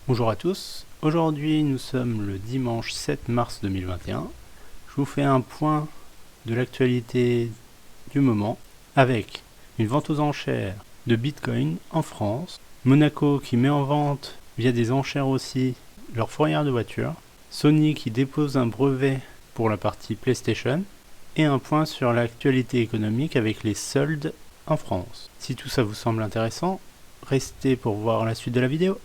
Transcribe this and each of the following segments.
Bonjour à tous, aujourd'hui nous sommes le dimanche 7 mars 2021. Je vous fais un point de l'actualité du moment avec une vente aux enchères de Bitcoin en France, Monaco qui met en vente via des enchères aussi leur fourrière de voitures, Sony qui dépose un brevet pour la partie PlayStation et un point sur l'actualité économique avec les soldes en France. Si tout ça vous semble intéressant, restez pour voir la suite de la vidéo.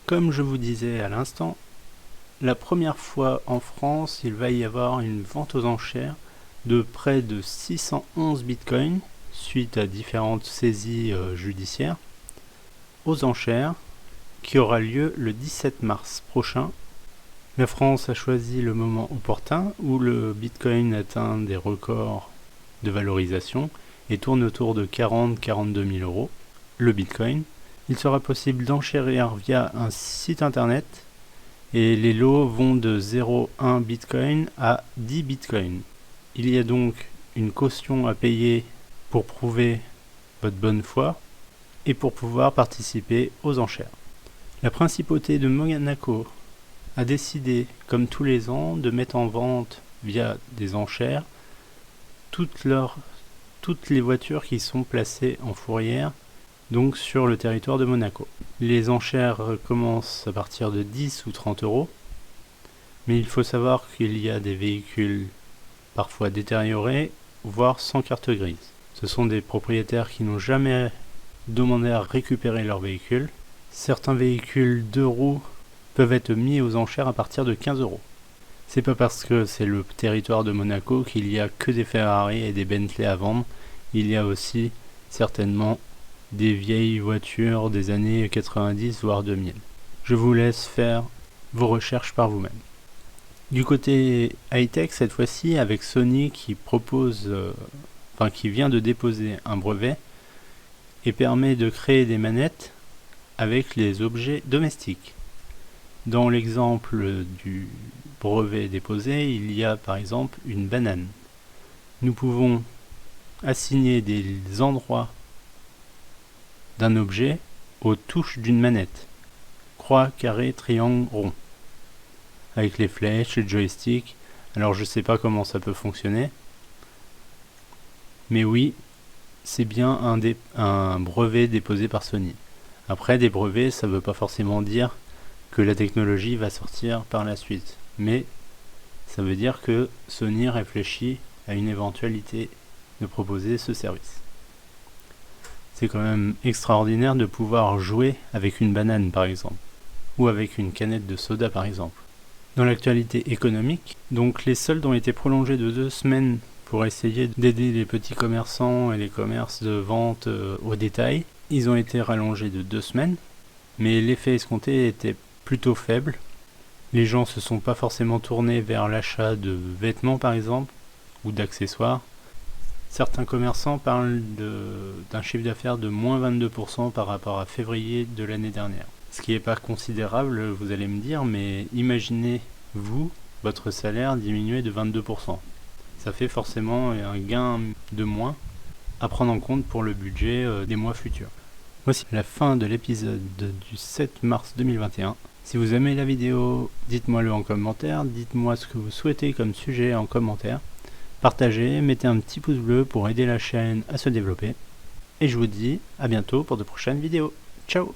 Comme je vous disais à l'instant, la première fois en France, il va y avoir une vente aux enchères de près de 611 bitcoins suite à différentes saisies judiciaires aux enchères qui aura lieu le 17 mars prochain. La France a choisi le moment opportun où le bitcoin atteint des records de valorisation et tourne autour de 40-42 000 euros le bitcoin. Il sera possible d'enchérir via un site internet et les lots vont de 0,1 bitcoin à 10 bitcoins. Il y a donc une caution à payer pour prouver votre bonne foi et pour pouvoir participer aux enchères. La principauté de Monaco a décidé, comme tous les ans, de mettre en vente via des enchères toutes les voitures qui sont placées en fourrière, donc sur le territoire de Monaco. Les enchères commencent à partir de 10 ou 30 euros, mais il faut savoir qu'il y a des véhicules parfois détériorés, voire sans carte grise. Ce sont des propriétaires qui n'ont jamais demandé à récupérer leur véhicule. Certains véhicules 2 roues peuvent être mis aux enchères à partir de 15 euros. C'est pas parce que c'est le territoire de Monaco qu'il y a que des Ferrari et des Bentley à vendre. Il y a aussi certainement des vieilles voitures des années 90 voire 2000. Je vous laisse faire vos recherches par vous-même. Du côté high-tech cette fois-ci, avec Sony qui qui vient de déposer un brevet et permet de créer des manettes avec les objets domestiques. Dans l'exemple du brevet déposé, il y a par exemple une banane. Nous pouvons assigner des endroits d'un objet aux touches d'une manette. Croix, carré, triangle, rond. Avec les flèches, le joystick. Alors je sais pas comment ça peut fonctionner. Mais oui, c'est bien un brevet déposé par Sony. Après, des brevets, ça veut pas forcément dire que la technologie va sortir par la suite. Mais ça veut dire que Sony réfléchit à une éventualité de proposer ce service. C'est quand même extraordinaire de pouvoir jouer avec une banane par exemple, ou avec une canette de soda par exemple. Dans l'actualité économique, donc les soldes ont été prolongés de 2 semaines pour essayer d'aider les petits commerçants et les commerces de vente au détail. Ils ont été rallongés de 2 semaines, mais l'effet escompté était plutôt faible. Les gens se sont pas forcément tournés vers l'achat de vêtements par exemple, ou d'accessoires. Certains commerçants parlent d'un chiffre d'affaires de moins 22% par rapport à février de l'année dernière. Ce qui n'est pas considérable, vous allez me dire, mais imaginez, vous, votre salaire diminuer de 22%. Ça fait forcément un gain de moins à prendre en compte pour le budget des mois futurs. Voici la fin de l'épisode du 7 mars 2021. Si vous aimez la vidéo, dites-moi-le en commentaire, dites-moi ce que vous souhaitez comme sujet en commentaire. Partagez, mettez un petit pouce bleu pour aider la chaîne à se développer. Et je vous dis à bientôt pour de prochaines vidéos. Ciao!